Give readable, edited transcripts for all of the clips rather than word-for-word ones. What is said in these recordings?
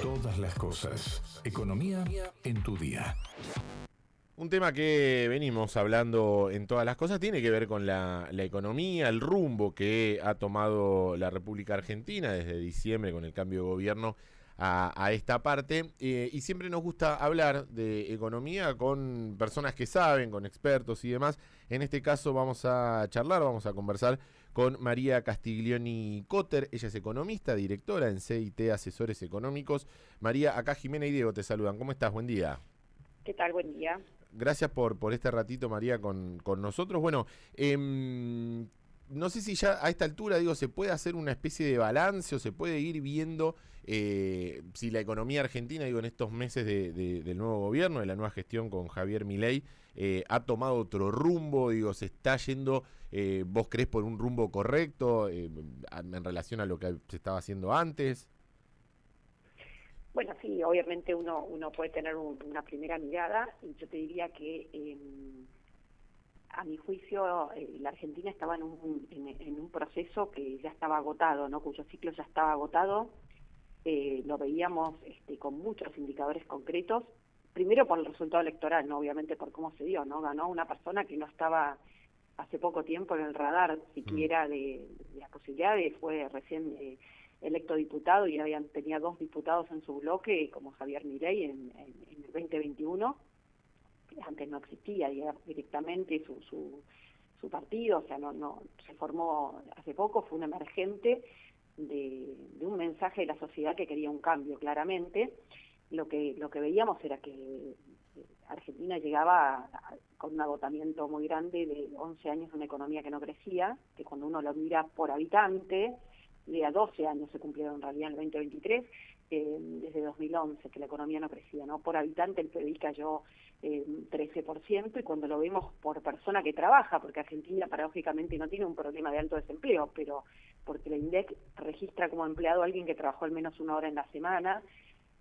todas las cosas. Economía en tu día. Un tema que venimos hablando en todas las cosas tiene que ver con la economía, el rumbo que ha tomado la República Argentina desde diciembre con el cambio de gobierno a esta parte. Y siempre nos gusta hablar de economía con personas que saben, con expertos y demás. En este caso vamos a charlar, vamos a conversar con María Castiglioni Cotter. Ella es economista, directora en CIT Asesores Económicos. María, acá Jimena y Diego te saludan. ¿Cómo estás? Buen día. ¿Qué tal? Buen día. Gracias por este ratito, María, con nosotros. Bueno, no sé si ya a esta altura, se puede hacer una especie de balance o se puede ir viendo si la economía argentina, en estos meses del nuevo gobierno, de la nueva gestión con Javier Milei, ha tomado otro rumbo, se está yendo, ¿vos creés por un rumbo correcto en relación a lo que se estaba haciendo antes? Bueno, sí, obviamente uno puede tener una primera mirada y yo te diría que a mi juicio la Argentina estaba en un proceso que ya estaba agotado, ¿no? Cuyo ciclo ya estaba agotado. Lo veíamos con muchos indicadores concretos, primero por el resultado electoral, ¿no? Obviamente por cómo se dio, ¿no? Ganó una persona que no estaba hace poco tiempo en el radar siquiera de las posibilidades, fue recién electo diputado y tenía 2 diputados en su bloque, como Javier Milei en el 2021. Antes no existía directamente su partido, o sea, no se formó hace poco, fue un emergente de un mensaje de la sociedad que quería un cambio, claramente. Lo que veíamos era que Argentina llegaba con un agotamiento muy grande de 11 años de una economía que no crecía, que cuando uno lo mira por habitante, de a 12 años se cumplieron en realidad en el 2023, desde 2011, que la economía no crecía, ¿no? Por habitante el PBI cayó 13%, y cuando lo vemos por persona que trabaja, porque Argentina paradójicamente no tiene un problema de alto desempleo, pero porque la INDEC registra como empleado a alguien que trabajó al menos 1 hora en la semana.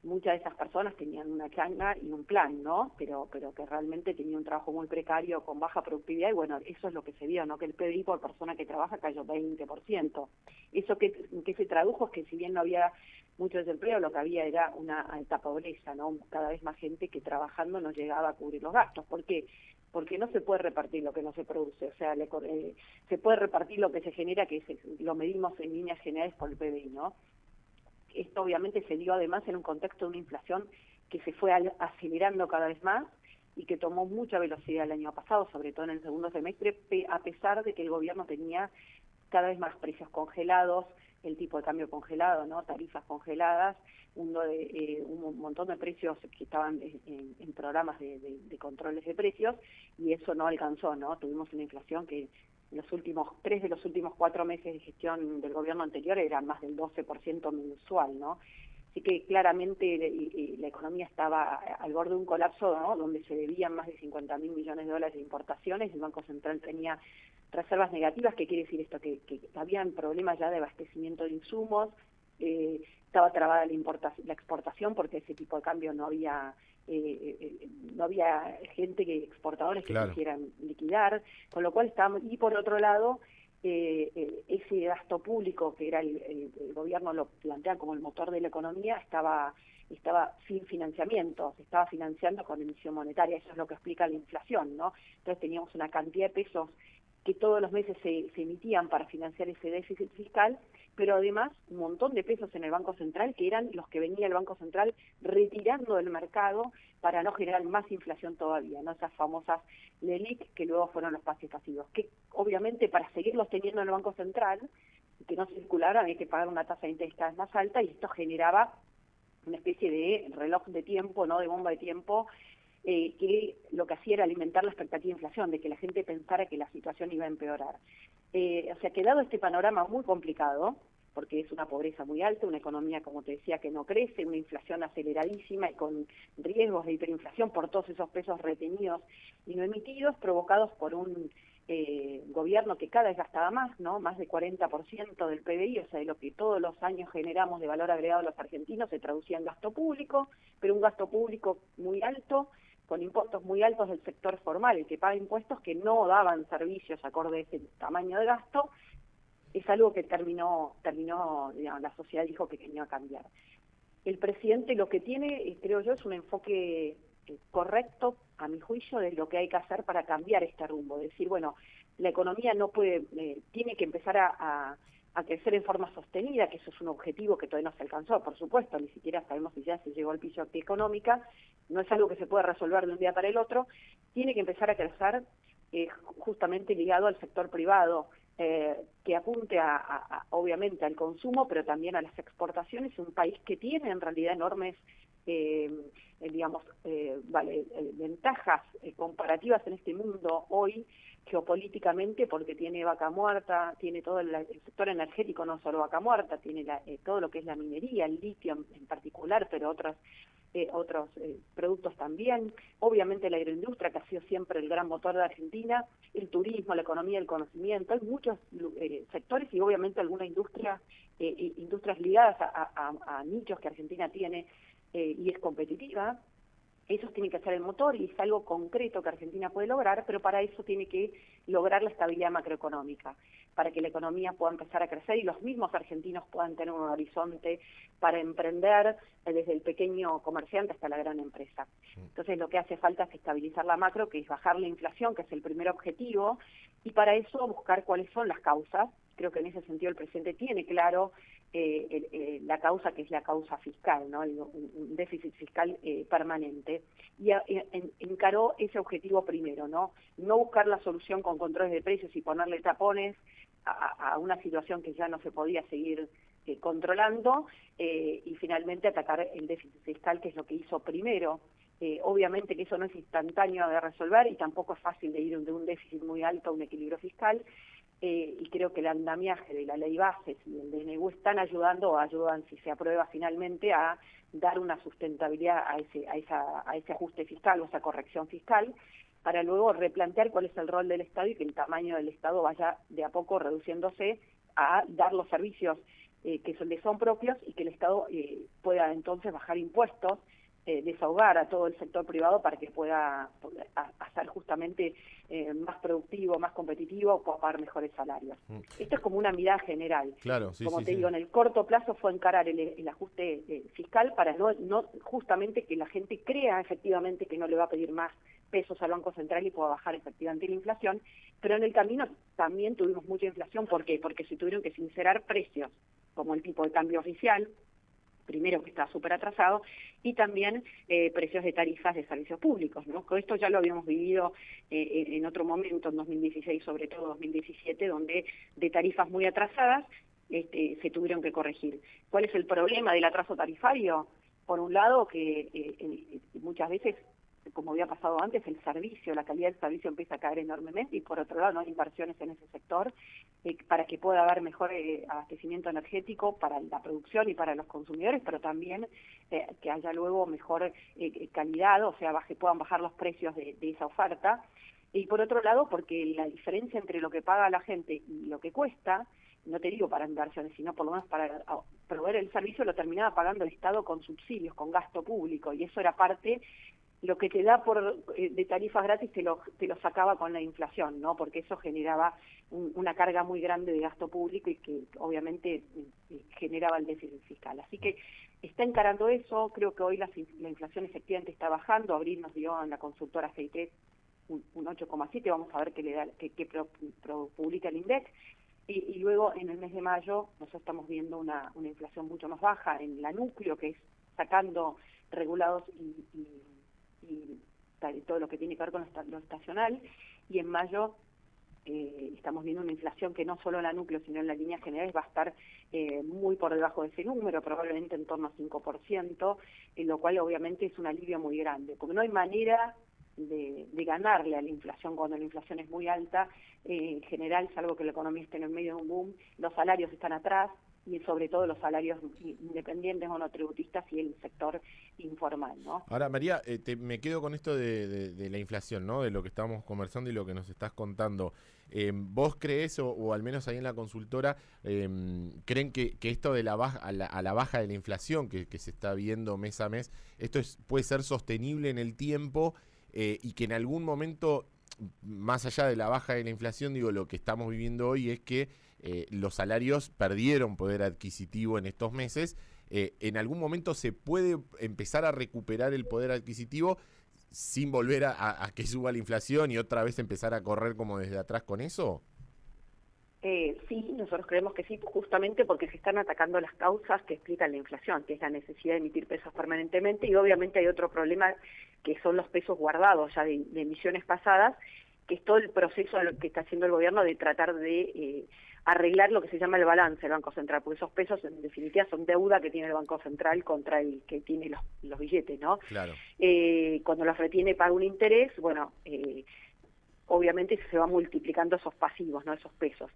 Muchas de esas personas tenían una changa y un plan, ¿no? Pero que realmente tenía un trabajo muy precario, con baja productividad, y bueno, eso es lo que se vio, ¿no? Que el PBI por persona que trabaja cayó 20%. Eso que se tradujo es que si bien no había mucho desempleo, lo que había era una alta pobreza, ¿no? Cada vez más gente que trabajando no llegaba a cubrir los gastos. ¿Por qué? Porque no se puede repartir lo que no se produce, o sea, se puede repartir lo que se genera, lo medimos en líneas generales por el PBI, ¿no? Esto obviamente se dio además en un contexto de una inflación que se fue acelerando cada vez más y que tomó mucha velocidad el año pasado, sobre todo en el segundo semestre, a pesar de que el gobierno tenía cada vez más precios congelados, el tipo de cambio congelado, ¿no? Tarifas congeladas, un montón de precios que estaban en programas de controles de precios, y eso no alcanzó, ¿no? Tuvimos una inflación que tres de los últimos 4 meses de gestión del gobierno anterior eran más del 12% mensual, ¿no? Así que claramente la economía estaba al borde de un colapso, ¿no? Donde se debían más de 50.000 millones de dólares de importaciones, el Banco Central tenía reservas negativas. ¿Qué quiere decir esto? Que habían problemas ya de abastecimiento de insumos, estaba trabada la exportación porque ese tipo de cambio no había exportadores que quisieran liquidar, con lo cual estábamos. Y por otro lado, ese gasto público que era el gobierno lo plantea como el motor de la economía, estaba sin financiamiento, se estaba financiando con emisión monetaria. Eso es lo que explica la inflación, ¿no? Entonces teníamos una cantidad de pesos que todos los meses se emitían para financiar ese déficit fiscal, pero además un montón de pesos en el Banco Central, que eran los que venía el Banco Central retirando del mercado para no generar más inflación todavía, ¿no? Esas famosas LELIQ, que luego fueron los pases pasivos, que obviamente para seguirlos teniendo en el Banco Central, que no circularan, había que pagar una tasa de interés cada vez más alta, y esto generaba una especie de reloj de tiempo, ¿no? De bomba de tiempo, que lo que hacía era alimentar la expectativa de inflación, de que la gente pensara que la situación iba a empeorar. O sea, que dado este panorama muy complicado, porque es una pobreza muy alta, una economía, como te decía, que no crece, una inflación aceleradísima y con riesgos de hiperinflación por todos esos pesos retenidos y no emitidos, provocados por un gobierno que cada vez gastaba más, ¿no? Más de 40% del PBI, o sea, de lo que todos los años generamos de valor agregado a los argentinos, se traducía en gasto público, pero un gasto público muy alto, con impuestos muy altos del sector formal, el que paga impuestos que no daban servicios acorde a ese tamaño de gasto. Es algo que terminó, digamos, la sociedad dijo que tenía que cambiar. el presidente lo que tiene, creo yo, es un enfoque correcto, a mi juicio, de lo que hay que hacer para cambiar este rumbo. Decir, bueno, la economía no puede, tiene que empezar a crecer en forma sostenida, que eso es un objetivo que todavía no se alcanzó, por supuesto, ni siquiera sabemos si ya se llegó al piso de actividad económica, no es algo que se pueda resolver de un día para el otro, tiene que empezar a crecer justamente ligado al sector privado, que apunte obviamente al consumo, pero también a las exportaciones, un país que tiene en realidad enormes ventajas comparativas en este mundo hoy, geopolíticamente, porque tiene vaca muerta, tiene todo el sector energético, no solo vaca muerta, tiene todo lo que es la minería, el litio en particular, pero otros productos también, obviamente la agroindustria, que ha sido siempre el gran motor de Argentina, el turismo, la economía del conocimiento, hay muchos sectores y obviamente algunas industrias ligadas a nichos que Argentina tiene y es competitiva. Eso tiene que ser el motor y es algo concreto que Argentina puede lograr, pero para eso tiene que lograr la estabilidad macroeconómica, para que la economía pueda empezar a crecer y los mismos argentinos puedan tener un horizonte para emprender desde el pequeño comerciante hasta la gran empresa. Entonces lo que hace falta es estabilizar la macro, que es bajar la inflación, que es el primer objetivo, y para eso buscar cuáles son las causas. Creo que en ese sentido el presidente tiene claro la causa, que es la causa fiscal, ¿no? Un déficit fiscal permanente, y encaró ese objetivo primero, no buscar la solución con controles de precios y ponerle tapones a una situación que ya no se podía seguir controlando, y finalmente atacar el déficit fiscal, que es lo que hizo primero. Obviamente que eso no es instantáneo de resolver y tampoco es fácil de ir de un déficit muy alto a un equilibrio fiscal, y creo que el andamiaje de la ley bases y el DNU están ayudando, o ayudan, si se aprueba finalmente, a dar una sustentabilidad a ese ajuste fiscal o esa corrección fiscal, para luego replantear cuál es el rol del Estado y que el tamaño del Estado vaya de a poco reduciéndose a dar los servicios que son propios, y que el Estado pueda entonces bajar impuestos, desahogar a todo el sector privado para que pueda hacer justamente más productivo, más competitivo, pagar mejores salarios. Esto es como una mirada general. Claro, sí, como sí, te digo, en el corto plazo fue encarar el ajuste fiscal para no justamente que la gente crea efectivamente que no le va a pedir más pesos al Banco Central y pueda bajar efectivamente la inflación, pero en el camino también tuvimos mucha inflación. ¿Por qué? Porque se tuvieron que sincerar precios, como el tipo de cambio oficial, primero, que está súper atrasado, y también precios de tarifas de servicios públicos, ¿no? Que esto ya lo habíamos vivido en otro momento, en 2016, sobre todo 2017, donde de tarifas muy atrasadas se tuvieron que corregir. ¿Cuál es el problema del atraso tarifario? Por un lado, que muchas veces, como había pasado antes, el servicio, la calidad del servicio empieza a caer enormemente, y por otro lado no hay inversiones en ese sector para que pueda haber mejor abastecimiento energético para la producción y para los consumidores, pero también que haya luego mejor calidad, o sea, puedan bajar los precios de esa oferta. Y por otro lado, porque la diferencia entre lo que paga la gente y lo que cuesta, no te digo para inversiones, sino por lo menos para proveer el servicio, lo terminaba pagando el Estado con subsidios, con gasto público, y eso era parte. Lo que te da de tarifas gratis te lo sacaba con la inflación, ¿no? Porque eso generaba una carga muy grande de gasto público y que obviamente generaba el déficit fiscal. Así que está encarando eso. Creo que hoy la inflación efectivamente está bajando. Abril nos dio en la consultora CIT un 8,7, vamos a ver qué publica el INDEC. Y luego en el mes de mayo nosotros estamos viendo una inflación mucho más baja en la núcleo, que es sacando regulados y todo lo que tiene que ver con lo estacional, y en mayo estamos viendo una inflación que no solo en la núcleo, sino en las líneas generales va a estar muy por debajo de ese número, probablemente en torno a 5%, lo cual obviamente es un alivio muy grande, porque no hay manera de ganarle a la inflación cuando la inflación es muy alta. En general, salvo que la economía esté en el medio de un boom, los salarios están atrás, y sobre todo los salarios independientes, monotributistas y el sector informal, ¿no? Ahora, María, me quedo con esto de la inflación, ¿no? De lo que estábamos conversando y lo que nos estás contando. ¿Vos creés, o al menos ahí en la consultora, creen que esto de a la baja de la inflación que se está viendo mes a mes, esto puede ser sostenible en el tiempo, y que en algún momento, más allá de la baja de la inflación, digo, lo que estamos viviendo hoy es que los salarios perdieron poder adquisitivo en estos meses, ¿en algún momento se puede empezar a recuperar el poder adquisitivo sin volver a que suba la inflación y otra vez empezar a correr como desde atrás con eso? Sí, nosotros creemos que sí, justamente porque se están atacando las causas que explican la inflación, que es la necesidad de emitir pesos permanentemente, y obviamente hay otro problema que son los pesos guardados ya de emisiones pasadas, que es todo el proceso que está haciendo el gobierno de tratar de arreglar lo que se llama el balance del Banco Central, porque esos pesos en definitiva son deuda que tiene el Banco Central contra el que tiene los billetes, ¿no? Claro. Cuando los retiene paga un interés, bueno, obviamente se va multiplicando esos pasivos, ¿no? Esos pesos.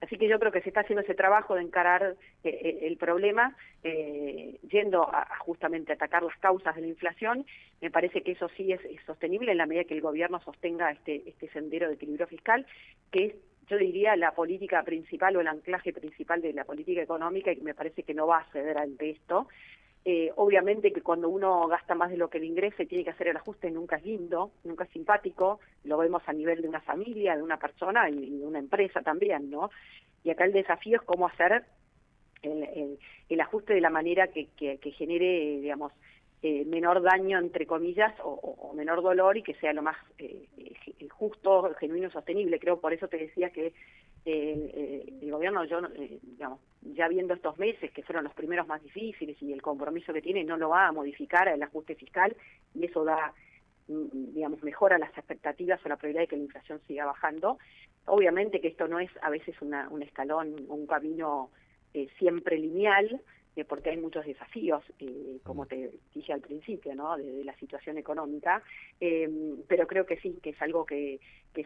Así que yo creo que se está haciendo ese trabajo de encarar el problema, yendo a justamente atacar las causas de la inflación. Me parece que eso sí es sostenible en la medida que el gobierno sostenga este sendero de equilibrio fiscal, que es, yo diría, la política principal o el anclaje principal de la política económica, y me parece que no va a ceder ante esto. Obviamente que cuando uno gasta más de lo que le ingresa y tiene que hacer el ajuste, nunca es lindo, nunca es simpático, lo vemos a nivel de una familia, de una persona y de una empresa también, ¿no? Y acá el desafío es cómo hacer el ajuste de la manera que genere, digamos, menor daño, entre comillas, o menor dolor, y que sea lo más justo, genuino, sostenible. Creo, por eso te decía que el gobierno, digamos, ya viendo estos meses que fueron los primeros más difíciles y el compromiso que tiene, no lo va a modificar el ajuste fiscal, y eso da, digamos, mejora las expectativas o la probabilidad de que la inflación siga bajando. Obviamente que esto no es a veces un escalón, un camino siempre lineal, porque hay muchos desafíos, como te dije al principio, ¿no? De la situación económica, pero creo que sí, que es algo que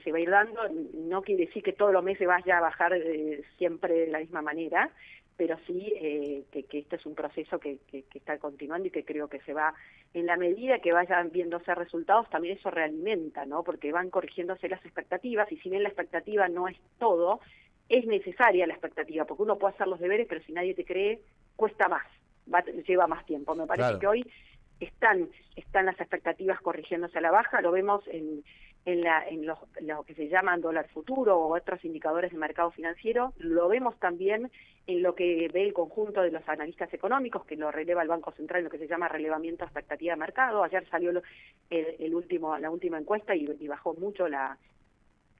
se va a ir dando. No quiere decir que todos los meses vaya a bajar siempre de la misma manera, pero sí que este es un proceso que está continuando y que creo que se va, en la medida que vayan viéndose resultados, también eso realimenta, ¿no? Porque van corrigiéndose las expectativas, y si bien la expectativa no es todo, es necesaria la expectativa, porque uno puede hacer los deberes, pero si nadie te cree, cuesta más, lleva más tiempo. Me parece Claro. que hoy están las expectativas corrigiéndose a la baja, lo vemos en lo que se llaman dólar futuro o otros indicadores de mercado financiero, lo vemos también en lo que ve el conjunto de los analistas económicos, que lo releva el Banco Central, lo que se llama relevamiento a expectativa de mercado. Ayer salió la última encuesta y bajó mucho la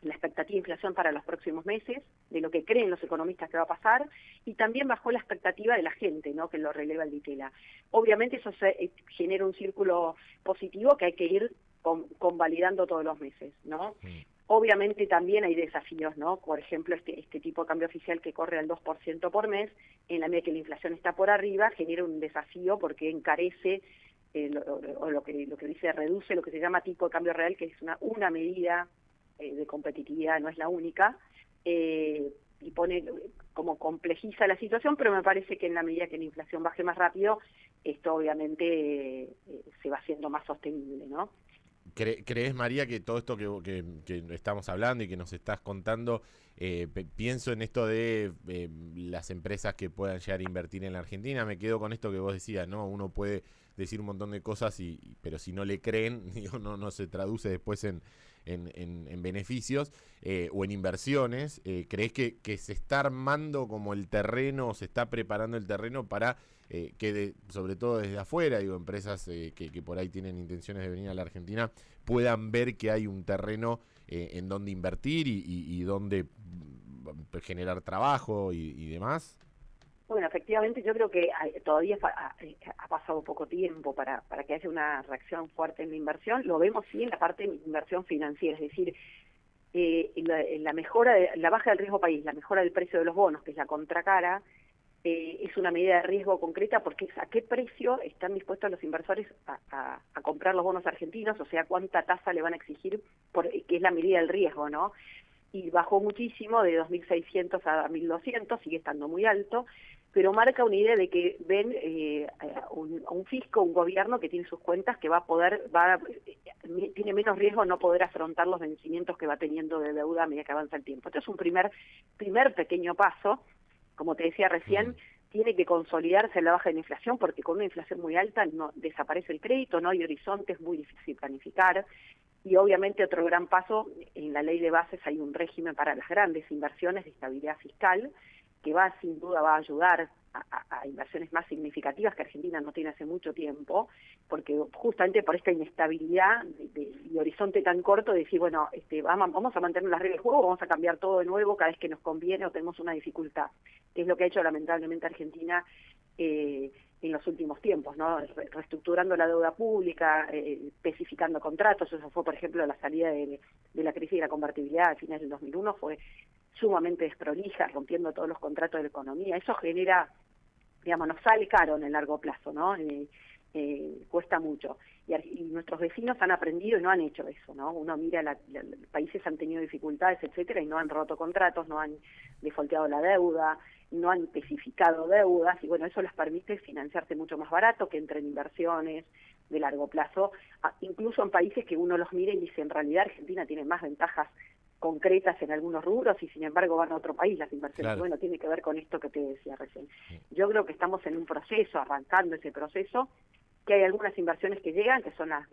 expectativa de inflación para los próximos meses, de lo que creen los economistas que va a pasar, y también bajó la expectativa de la gente, ¿no? Que lo releva el Ditela. Obviamente eso genera un círculo positivo que hay que ir convalidando todos los meses, ¿no? Obviamente también hay desafíos, ¿no? Por ejemplo, este tipo de cambio oficial que corre al 2% por mes, en la medida que la inflación está por arriba, genera un desafío porque encarece lo que dice, reduce lo que se llama tipo de cambio real, que es una medida de competitividad, no es la única, y pone como complejiza la situación, pero me parece que en la medida que la inflación baje más rápido, esto obviamente se va haciendo más sostenible, ¿no? ¿Crees, María, que todo esto que estamos hablando y que nos estás contando, pienso en esto de las empresas que puedan llegar a invertir en la Argentina? Me quedo con esto que vos decías, ¿no? Uno puede decir un montón de cosas, pero si no le creen, digo, no se traduce después en beneficios o en inversiones. ¿Crees que se está armando como el terreno, se está preparando el terreno para que sobre todo desde afuera, digo, empresas que por ahí tienen intenciones de venir a la Argentina, puedan ver que hay un terreno en donde invertir y donde generar trabajo y demás? Bueno, efectivamente yo creo que todavía ha pasado poco tiempo para que haya una reacción fuerte en la inversión. Lo vemos sí en la parte de inversión financiera, es decir, la mejora, la baja del riesgo país, la mejora del precio de los bonos, que es la contracara, es una medida de riesgo concreta, porque es a qué precio están dispuestos los inversores a comprar los bonos argentinos, o sea, cuánta tasa le van a exigir, que es la medida del riesgo, ¿no? Y bajó muchísimo, de 2.600 a 1.200, sigue estando muy alto, pero marca una idea de que ven un fisco, un gobierno que tiene sus cuentas, que tiene menos riesgo no poder afrontar los vencimientos que va teniendo de deuda a medida que avanza el tiempo. Esto es un primer pequeño paso. Como te decía recién, tiene que consolidarse la baja de la inflación, porque con una inflación muy alta no desaparece el crédito, no hay horizonte, es muy difícil planificar. Y obviamente otro gran paso, en la ley de bases hay un régimen para las grandes inversiones de estabilidad fiscal, que sin duda va a ayudar a inversiones más significativas que Argentina no tiene hace mucho tiempo, porque justamente por esta inestabilidad y horizonte tan corto de decir, bueno, vamos a mantener las reglas del juego, vamos a cambiar todo de nuevo cada vez que nos conviene o tenemos una dificultad, que es lo que ha hecho lamentablemente Argentina en los últimos tiempos, ¿no? Reestructurando la deuda pública, especificando contratos. Eso fue, por ejemplo, la salida de la crisis de la convertibilidad a fines del 2001, fue sumamente desprolija, rompiendo todos los contratos de la economía. Eso genera, digamos, nos sale caro en el largo plazo, ¿no? Cuesta mucho. Y nuestros vecinos han aprendido y no han hecho eso, ¿no? Uno mira, países han tenido dificultades, etcétera, y no han roto contratos, no han defaulteado la deuda, no han especificado deudas, y bueno, eso les permite financiarse mucho más barato, que entren inversiones de largo plazo, incluso en países que uno los mira y dice, en realidad Argentina tiene más ventajas concretas en algunos rubros y sin embargo van a otro país las inversiones. Claro. Bueno, tiene que ver con esto que te decía recién. Yo creo que estamos en un proceso, arrancando ese proceso, que hay algunas inversiones que llegan, que son las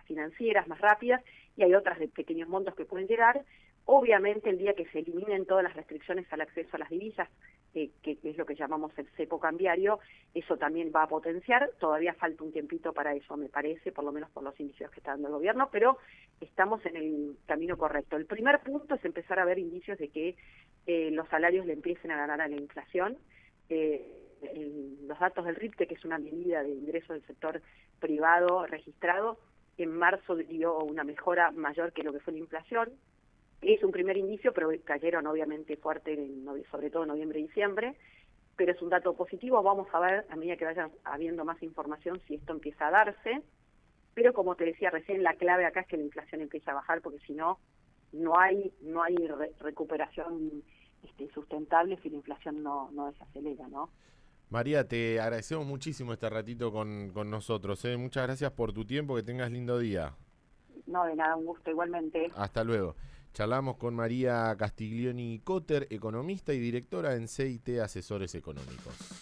financieras más rápidas, y hay otras de pequeños montos que pueden llegar. Obviamente el día que se eliminen todas las restricciones al acceso a las divisas, que es lo que llamamos el cepo cambiario, eso también va a potenciar. Todavía falta un tiempito para eso, me parece, por lo menos por los indicios que está dando el gobierno, pero estamos en el camino correcto. El primer punto es empezar a ver indicios de que los salarios le empiecen a ganar a la inflación. Los datos del RIPTE, que es una medida de ingresos del sector privado registrado, en marzo dio una mejora mayor que lo que fue la inflación. Es un primer indicio, pero cayeron obviamente fuerte, sobre todo en noviembre y diciembre, pero es un dato positivo. Vamos a ver, a medida que vaya habiendo más información, si esto empieza a darse, pero como te decía recién, la clave acá es que la inflación empiece a bajar, porque si no, no hay recuperación sustentable si la inflación no desacelera, ¿no? María, te agradecemos muchísimo este ratito con nosotros. Muchas gracias por tu tiempo, que tengas lindo día. No, de nada, un gusto igualmente. Hasta luego. Charlamos con María Castiglioni Cotter, economista y directora en CIT Asesores Económicos.